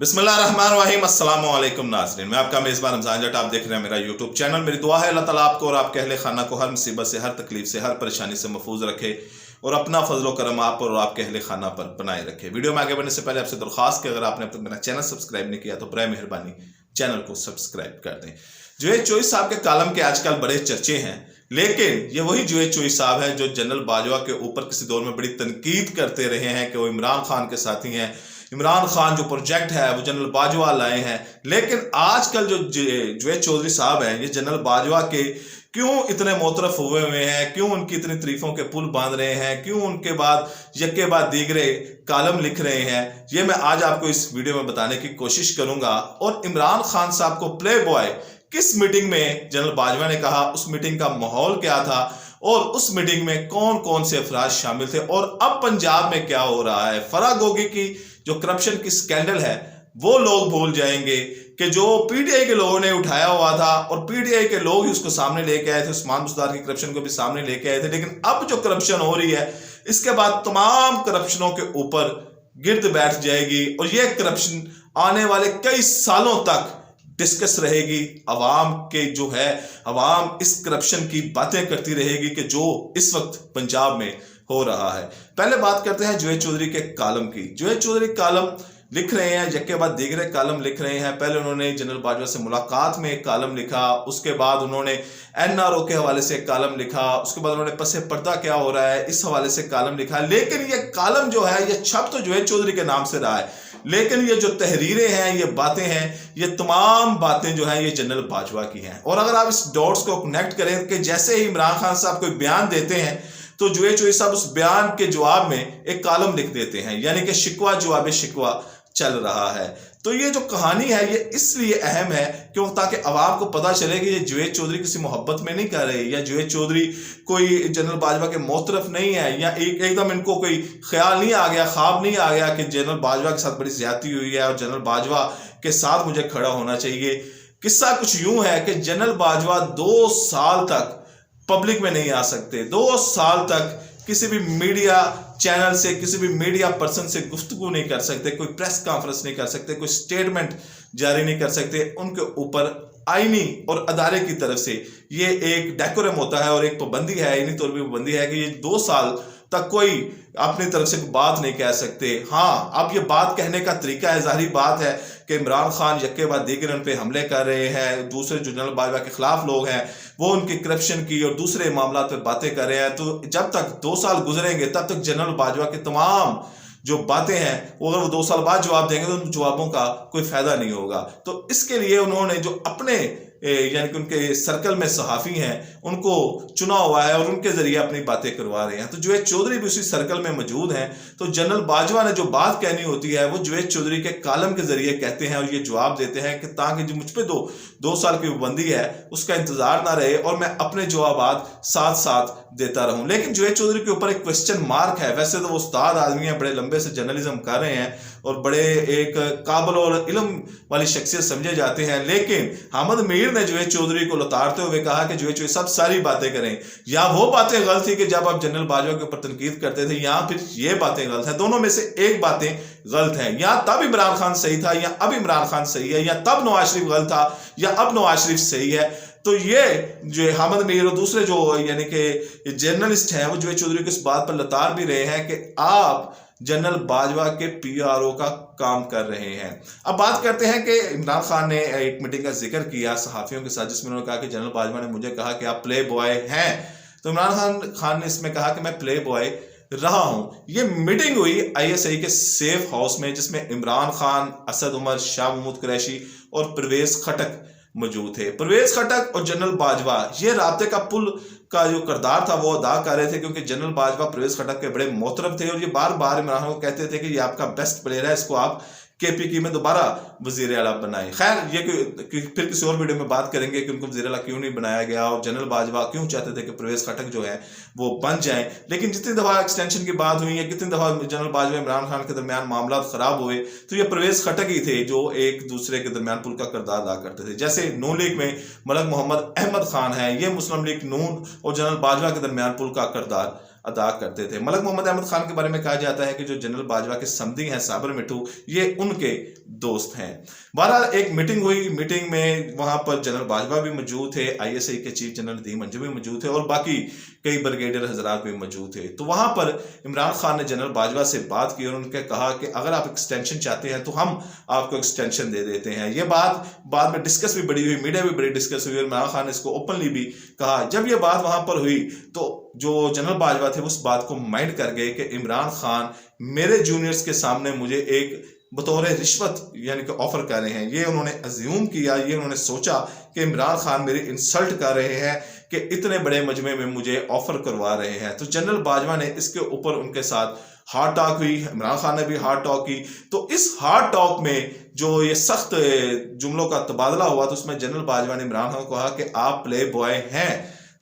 बिस्मिल्लाहिर्रहमानिर्रहीम, अस्सलाम वालेकुम नाज़रीन। मैं आपका मेज़बान रमज़ान जट, आप देख रहे हैं मेरा यूट्यूब चैनल। मेरी दुआ है अल्लाह ताला आपको और आपके अहले खाना को हर मुसीबत से, हर तकलीफ से, हर परेशानी से महफूज रखे और अपना फजल करम आप और आपके अहले खाना पर बनाए रखे। वीडियो में आगे बढ़ने से पहले आपसे दरख्वास्त कि अगर आपने अब तक मेरा चैनल सब्सक्राइब नहीं किया तो बराए मेहरबानी चैनल को सब्सक्राइब कर दें। जुनैद चोई साहब के कालम के आजकल बड़े चर्चे हैं, लेकिन ये वही जुनैद चोई साहब हैं जो जनरल बाजवा के ऊपर किसी दौर में बड़ी तनकीद करते रहे हैं कि वो इमरान खान के साथी हैं। इमरान खान जो प्रोजेक्ट है वो जनरल बाजवा लाए हैं, लेकिन आजकल जो जुनैद चौधरी साहब हैं ये जनरल बाजवा के क्यों इतने मोतरफ हुए हैं, क्यों उनकी इतनी तारीफों के पुल बांध रहे हैं, क्यों उनके बाद यक्के बाद दीगरे कालम लिख रहे हैं, ये मैं आज आपको इस वीडियो में बताने की कोशिश करूंगा। और इमरान खान साहब को प्ले बॉय किस मीटिंग में जनरल बाजवा ने कहा, उस मीटिंग का माहौल क्या था और उस मीटिंग में कौन कौन से अफराद शामिल थे और अब पंजाब में क्या हो रहा है। फराह गोगी की जो करप्शन की स्कैंडल है वो लोग भूल जाएंगे कि जो पीटीआई के लोगों ने उठाया हुआ था और पीटीआई के लोग ही उसको सामने लेके आए थे, उस्मान बुज़दार की करप्शन को भी सामने लेके आए थे। लेकिन अब जो करप्शन हो रही है इसके बाद तमाम करप्शनों के ऊपर गिर्द बैठ जाएगी और ये करप्शन आने वाले कई सालों तक डिस्कस रहेगी। अवाम के जो है अवाम इस करप्शन की बातें करती रहेगी कि जो इस वक्त पंजाब में हो रहा है। पहले बात करते हैं जुनैद चौधरी के कालम की। जुनैद चौधरी कालम लिख रहे हैं, यक्के बाद दीगरे कालम लिख रहे हैं। पहले उन्होंने जनरल बाजवा से मुलाकात में एक कालम लिखा, उसके बाद उन्होंने एनआरओ के हवाले से एक कालम लिखा, उसके बाद उन्होंने पसे पर्दा क्या हो रहा है इस हवाले से कालम लिखा। लेकिन ये कालम जो है ये छप तो जुनैद चौधरी के नाम से रहा है, लेकिन ये जो तहरीरें हैं, ये बातें हैं, ये तमाम बातें जो हैं ये जनरल बाजवा की हैं। और अगर आप इस डॉट्स को कनेक्ट करें कि जैसे ही इमरान खान साहब कोई बयान देते हैं तो जुनैद चौधरी साहब उस बयान के जवाब में एक कालम लिख देते हैं, यानी कि शिकवा जवाब शिकवा चल रहा है। तो ये जो कहानी है ये इसलिए अहम है क्यों, ताकि आवाम को पता चले कि ये जुनैद चौधरी किसी मोहब्बत में नहीं कर रहे, या जुनैद चौधरी कोई जनरल बाजवा के मोतरफ नहीं है, या एकदम इनको कोई ख्याल नहीं आ गया, ख्वाब नहीं आ गया कि जनरल बाजवा के साथ बड़ी ज्यादती हुई है और जनरल बाजवा के साथ मुझे खड़ा होना चाहिए। किस्सा कुछ यूं है कि जनरल बाजवा 2 साल तक पब्लिक में नहीं आ सकते, 2 साल तक किसी भी मीडिया चैनल से, किसी भी मीडिया पर्सन से गुफ्तगू नहीं कर सकते, कोई प्रेस कॉन्फ्रेंस नहीं कर सकते, कोई स्टेटमेंट जारी नहीं कर सकते। उनके ऊपर आईनी और अदारे की तरफ से ये एक डेकोरम होता है और एक पाबंदी है, इन्हीं तौर पर पाबंदी है कि ये 2 साल तक कोई अपनी तरफ से बात नहीं कह सकते। हाँ, अब ये बात कहने का तरीका है, जाहिर बात है कि इमरान खान यक्के बाद दीगर उन पे हमले कर रहे हैं, दूसरे जो जनरल बाजवा के खिलाफ लोग हैं वो उनकी करप्शन की और दूसरे मामला पर बातें कर रहे हैं। तो जब तक 2 साल गुजरेंगे तब तक जनरल बाजवा के तमाम जो बातें हैं वो अगर वो 2 साल बाद जवाब देंगे तो उन जवाबों का कोई फायदा नहीं होगा। तो इसके लिए उन्होंने जो अपने यानी कि उनके सर्कल में सहाफ़ी हैं उनको चुना हुआ है और उनके जरिए अपनी बातें करवा रहे हैं। तो जुनैद चौधरी भी उसी सर्कल में मौजूद हैं। तो जनरल बाजवा ने जो बात कहनी होती है वो जुनैद चौधरी के कालम के जरिए कहते हैं और ये जवाब देते हैं कि ताकि जो मुझ पर 2 साल की पाबंदी है उसका इंतजार ना रहे और मैं अपने जवाब साथ साथ देता रहूं। लेकिन जुनैद चौधरी के ऊपर एक क्वेश्चन मार्क है। वैसे तो वो उस्ताद आदमी है, बड़े लंबे से जर्नलिज्म कर रहे हैं और बड़े एक काबिल और इल्म वाली शख्सियत समझे जाते हैं, लेकिन हामिद मीर ने जुनैद चौधरी को लताड़ते हुए कहा कि जुनैद चौधरी सब सारी बातें करें, या वो बातें गलत थी कि जब आप जनरल बाजवा के ऊपर तनकीद करते थे, या फिर ये बातें गलत हैं, दोनों में से एक बातें गलत हैं। या तब इमरान खान सही था या अब इमरान खान सही है, या तब नवाज शरीफ गलत था या अब नवाज शरीफ सही है। तो ये जो हामिद मीर और दूसरे जो यानी कि जर्नलिस्ट हैं वो जुनैद चौधरी को इस बात पर लताड़ भी रहे हैं कि आप जनरल बाजवा के पीआरओ का काम कर रहे हैं। अब बात करते हैं कि इमरान खान ने एक मीटिंग का जिक्र किया सहाफियों के साथ जिसमें उन्होंने कहा कि जनरल बाजवा ने मुझे कहा कि आप प्ले बॉय हैं। तो इमरान खान ने इसमें कहा कि मैं प्ले बॉय रहा हूं। ये मीटिंग हुई आईएसआई के सेफ हाउस में जिसमें इमरान खान, असद उमर, शाह महमूद कुरैशी और परवेज खटक मौजूद थे। परवेज खटक और जनरल बाजवा ये राब्ते का पुल का जो किरदार था वो अदा कर रहे थे, क्योंकि जनरल बाजवा परवेज खटक के बड़े मोहतरम थे और ये बार बार इमरान को कहते थे कि ये आपका बेस्ट प्लेयर है, इसको आप केपीकी में दोबारा वजीर आला बनाए। खैर ये फिर किसी और वीडियो में बात करेंगे कि उनको वजीर आला क्यों नहीं बनाया गया और जनरल बाजवा क्यों चाहते थे कि परवेज खटक जो है वो बन जाए। लेकिन जितनी दफा एक्सटेंशन की बात हुई है, कितनी दफा जनरल बाजवा इमरान खान के दरमियान मामला खराब हुए, तो ये परवेज खटक ही थे जो एक दूसरे के दरमियान पुल का किरदार अदा करते थे। जैसे नून लीग में मलक मोहम्मद अहमद खान है, ये मुस्लिम लीग नून और जनरल बाजवा के दरमियान पुल का किरदार अदा करते थे। मलक मोहम्मद अहमद खान के बारे में कहा जाता है कि जो जनरल बाजवा के समधी हैं साबर मिठू, ये उनके दोस्त हैं। बहरहाल एक मीटिंग हुई, मीटिंग में वहां पर जनरल बाजवा भी मौजूद थे, ISI के चीफ जनरल नदीम अंजुम भी मौजूद थे और बाकी कई ब्रिगेडियर हजरात भी मौजूद थे। तो वहां पर इमरान खान ने जनरल बाजवा से बात की और उनके कहा कि अगर आप एक्सटेंशन चाहते हैं तो हम आपको एक्सटेंशन दे देते हैं। ये बात बाद में डिस्कस भी बड़ी हुई, मीडिया भी बड़ी डिस्कस हुई और इमरान खान ने इसको ओपनली भी कहा। जब ये बात वहां पर हुई तो जो जनरल बाजवा थे उस बात को माइंड कर गए कि इमरान खान मेरे जूनियर्स के सामने मुझे एक बतौर रिश्वत यानी कि ऑफर कर रहे हैं। ये उन्होंने अज्यूम किया, ये उन्होंने सोचा कि इमरान खान मेरी इंसल्ट कर रहे हैं कि इतने बड़े मजमे में मुझे ऑफर करवा रहे हैं। तो जनरल बाजवा ने इसके ऊपर उनके साथ हार्ड टॉक हुई, इमरान खान ने भी हार्ड टॉक की। तो इस हार्ड टॉक में जो ये सख्त जुमलों का तबादला हुआ तो उसमें जनरल बाजवा ने इमरान खान को कहा कि आप प्ले बॉय हैं।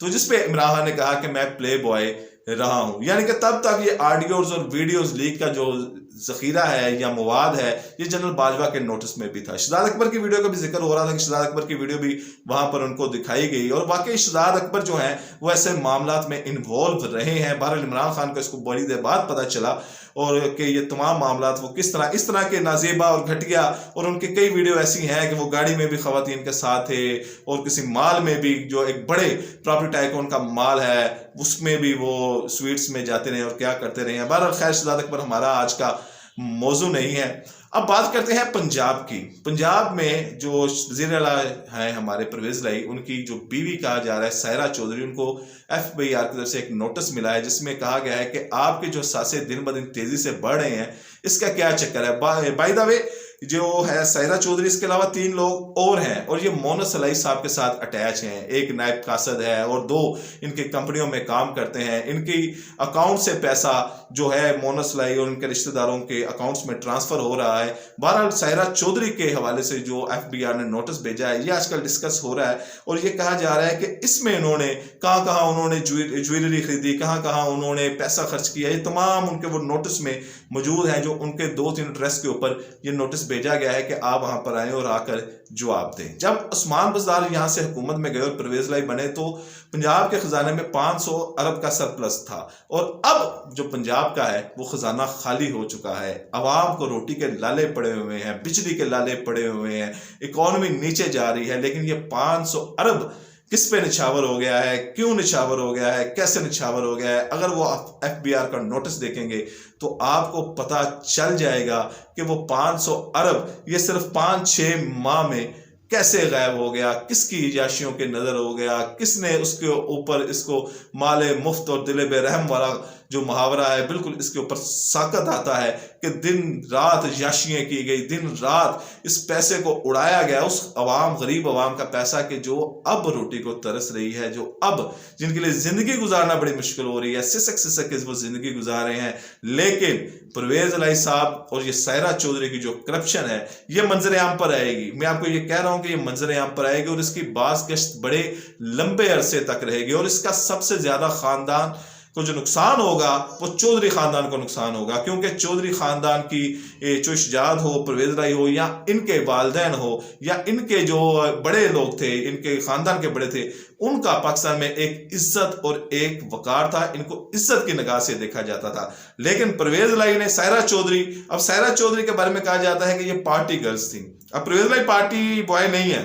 तो जिसपे इमरान खान ने कहा कि मैं प्ले बॉय रहा हूं। यानी कि तब तक ये ऑडियोज और वीडियोज लीक का जो जखीरा है या मवाद है ये जनरल बाजवा के नोटिस में भी था। शहजाद अकबर की वीडियो का भी जिक्र हो रहा था कि शहजाद अकबर की वीडियो भी वहां पर उनको दिखाई गई और वाकई शहजाद अकबर जो है वो ऐसे मामलात में इन्वॉल्व रहे हैं। बहरहाल इमरान खान को इसको बड़ी देर बाद पता चला और कि ये तमाम मामलात वो किस तरह इस तरह के नाजेबा और घटिया, और उनके कई वीडियो ऐसी हैं कि वो गाड़ी में भी खवातीन के साथ थे और किसी माल में भी जो एक बड़े प्रॉपर्टी टाइकून का माल है उसमें भी वो स्वीट्स में जाते रहे और क्या करते रहे हैं। बहरहाल खैर शहजाद अकबर हमारा आज का मौजू नहीं है। अब बात करते हैं पंजाब की। पंजाब में जो वज़ीर आला हैं हमारे परवेज लाई, उनकी जो बीवी कहा जा रहा है सायरा चौधरी, उनको FBI की तरफ से एक नोटिस मिला है जिसमें कहा गया है कि आपके जो सांसें दिन ब दिन तेजी से बढ़ रहे हैं इसका क्या चक्कर है। बाय द वे जो है सायरा चौधरी, इसके अलावा 3 लोग और हैं और ये मोनस सलाई साहब के साथ अटैच हैं। एक नायब कासद है और 2 इनकी कंपनियों में काम करते हैं। इनकी अकाउंट से पैसा जो है मोनस सलाई और उनके रिश्तेदारों के अकाउंट्स में ट्रांसफर हो रहा है। बहरहाल सायरा चौधरी के हवाले से जो FBI ने नोटिस भेजा है ये आजकल डिस्कस हो रहा है और ये कहा जा रहा है कि इसमें इन्होंने कहाँ कहाँ उन्होंने ज्वेलरी खरीदी, कहाँ कहाँ उन्होंने पैसा खर्च किया, ये तमाम उनके वो नोटिस में मौजूद है। जो उनके 2-3 एड्रेस के ऊपर ये नोटिस भेजा गया है कि आप वहां पर आए और आकर जवाब दें। जब उस्मान बज़दार यहां से हुकूमत में गए और परवेज लाई बने तो पंजाब के खजाने में 500 अरब का सरप्लस था और अब जो पंजाब का है वो खजाना खाली हो चुका है। आवाम को रोटी के लाले पड़े हुए हैं, बिजली के लाले पड़े हुए हैं, इकॉनमी नीचे जा रही है, लेकिन ये 500 अरब किस पे निछावर हो गया है, क्यों निछावर हो गया है, कैसे निछावर हो गया है। अगर वो आप FBI का नोटिस देखेंगे तो आपको पता चल जाएगा कि वो 500 अरब ये सिर्फ 5-6 माह में कैसे गायब हो गया, किसकी याशियों के नजर हो गया, किसने उसके ऊपर इसको माले मुफ्त और दिले बेरहम वाला जो मुहावरा है बिल्कुल इसके ऊपर साकत आता है कि दिन रात याशियां की गई, दिन रात इस पैसे को उड़ाया गया, उस अवाम गरीब अवाम का पैसा कि जो अब रोटी को तरस रही है, जो अब जिनके लिए जिंदगी गुजारना बड़ी मुश्किल हो रही है, सिसक सिसक वो जिंदगी गुजार रहे हैं। लेकिन परवेज लाई साहब और ये सायरा चौधरी की जो करप्शन है ये मंजर आम पर आएगी। मैं आपको ये कह रहा हूं कि ये मंजर आम पर आएगी और इसकी बास गश्त बड़े लंबे अरसे तक रहेगी और इसका सबसे ज्यादा खानदान को जो नुकसान होगा वो चौधरी खानदान को नुकसान होगा, क्योंकि चौधरी खानदान की जो शजाद हो, परवेज लाई हो या इनके वालिदैन हो या इनके जो बड़े लोग थे, इनके खानदान के बड़े थे, उनका पाकिस्तान में एक इज्जत और एक वकार था, इनको इज्जत की निगाह से देखा जाता था। लेकिन परवेज लाई ने सायरा चौधरी, अब सायरा चौधरी के बारे में कहा जाता है कि ये पार्टी गर्ल्स थी। अब परवेज लाई पार्टी बॉय नहीं है,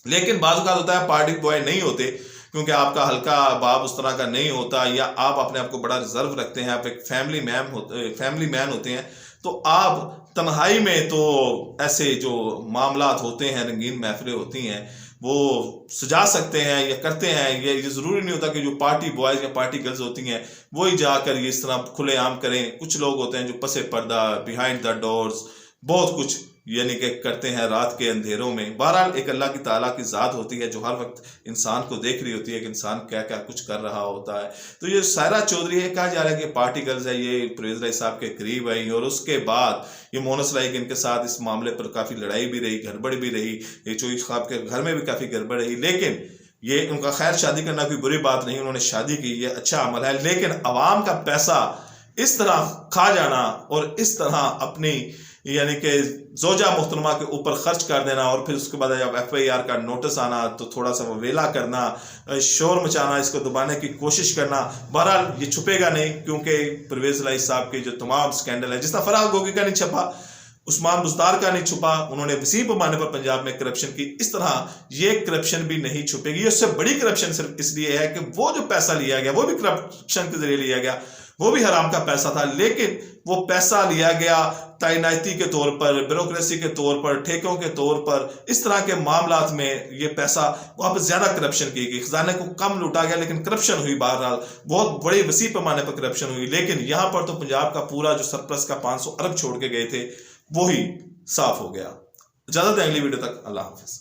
लेकिन बात होता है पार्टी बॉय नहीं होते क्योंकि आपका हल्का बाब उस तरह का नहीं होता या आप अपने आप को बड़ा रिजर्व रखते हैं, आप एक फैमिली मैन होते हैं, तो आप तन्हाई में तो ऐसे जो मामलात होते हैं, रंगीन महफिलें होती हैं, वो सजा सकते हैं या करते हैं। ये जरूरी नहीं होता कि जो पार्टी बॉयज या पार्टी गर्ल्स होती हैं वही जाकर ये इस तरह खुलेआम करें। कुछ लोग होते हैं जो पसे पर्दा, बिहाइंड द डोर्स, बहुत कुछ यानी कि करते हैं रात के अंधेरों में। बहरहाल एक अल्लाह की ताला की ज़ात होती है जो हर वक्त इंसान को देख रही होती है कि इंसान क्या क्या कुछ कर रहा होता है। तो ये सायरा चौधरी है, कहा जा रहा है कि पार्टी गर्ल्स है, ये परवेज लाई साहब के करीब आई और उसके बाद ये मोनस लाई इनके साथ इस मामले पर काफ़ी लड़ाई भी रही, गड़बड़ भी रही, ये चोई साहब के घर में भी काफ़ी गड़बड़ रही। लेकिन ये उनका खैर शादी करना कोई बुरी बात नहीं, उन्होंने शादी की, ये अच्छा अमल है। लेकिन अवाम का पैसा इस तरह खा जाना और इस तरह अपनी यानी कि ज़ौजा मोहतरमा के ऊपर खर्च कर देना और फिर उसके बाद जब FIR का नोटिस आना तो थोड़ा सा वेला करना, शोर मचाना, इसको दबाने की कोशिश करना। बहरहाल ये छुपेगा नहीं, क्योंकि परवेज़ इलाही साहब के जो तमाम स्कैंडल है, जिस तरह फराह गोगी का नहीं छपा, उस्मान बुज़दार का नहीं छुपा, उन्होंने वसीम पैमाने पर पंजाब में करप्शन की, इस तरह ये करप्शन भी नहीं छुपेगी। उससे बड़ी करप्शन सिर्फ इसलिए है कि वो जो पैसा लिया गया वो भी करप्शन के जरिए लिया गया, वो भी हराम का पैसा था, लेकिन वो पैसा लिया गया तैनाती के तौर पर, ब्यूरोक्रेसी के तौर पर, ठेकों के तौर पर। इस तरह के मामलात में ये पैसा वहाँ पर ज्यादा करप्शन की गई, खजाने को कम लूटा गया लेकिन करप्शन हुई। बहरहाल बहुत बड़ी वसी पैमाने पर करप्शन हुई, लेकिन यहाँ पर तो पंजाब का पूरा जो सरप्लस का 500 अरब छोड़ के गए थे वो ही साफ हो गया। इजाजत है अगली वीडियो तक, अल्लाह हाफिज।